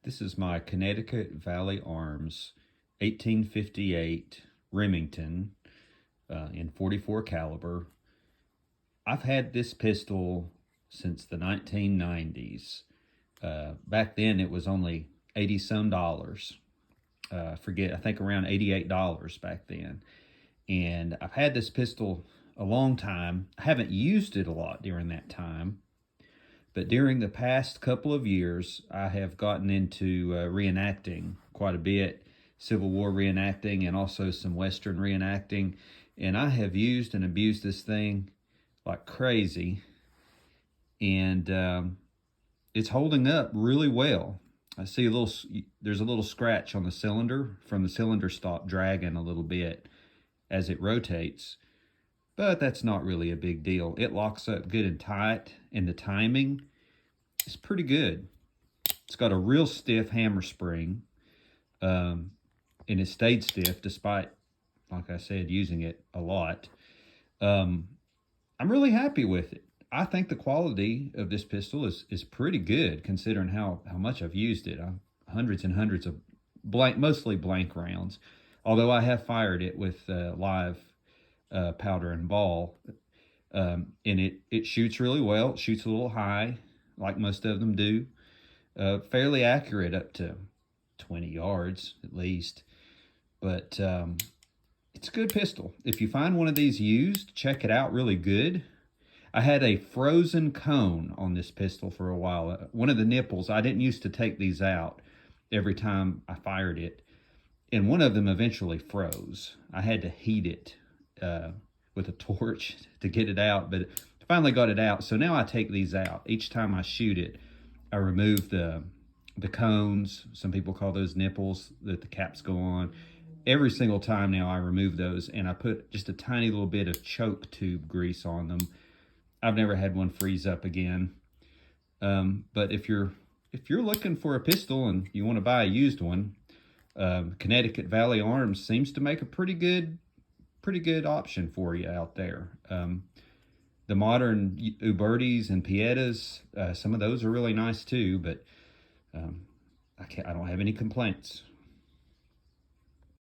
This is my Connecticut Valley Arms 1858 Remington in 44 caliber. I've had this pistol since the 1990s. Back then it was only 80 some dollars. I think around $88 back then. And I've had this pistol a long time. I haven't used it a lot during that time. But during the past couple of years, I have gotten into reenacting quite a bit, Civil War reenacting and also some Western reenacting. And I have used and abused this thing like crazy. And it's holding up really well. I see there's a little scratch on the cylinder from the cylinder stop dragging a little bit as it rotates. But that's not really a big deal. It locks up good and tight, and the timing is pretty good. It's got a real stiff hammer spring, and it stayed stiff despite, like I said, using it a lot. I'm really happy with it. I think the quality of this pistol is pretty good considering how much I've used it. Hundreds and hundreds of mostly blank rounds, although I have fired it with live powder and ball, and it shoots really well. It shoots a little high, like most of them do, fairly accurate up to 20 yards at least. But it's a good pistol. If you find one of these used, check it out really good. I had a frozen cone on this pistol for a while. One of the nipples, I didn't used to take these out every time I fired it, and one of them eventually froze. I had to heat it with a torch to get it out, but finally got it out. So now I take these out. Each time I shoot it, I remove the cones. Some people call those nipples that the caps go on. Every single time now I remove those, and I put just a tiny little bit of choke tube grease on them. I've never had one freeze up again. But if you're looking for a pistol and you want to buy a used one, Connecticut Valley Arms seems to make a pretty good option for you out there. The modern Ubertis and Piettas, some of those are really nice too, but I don't have any complaints.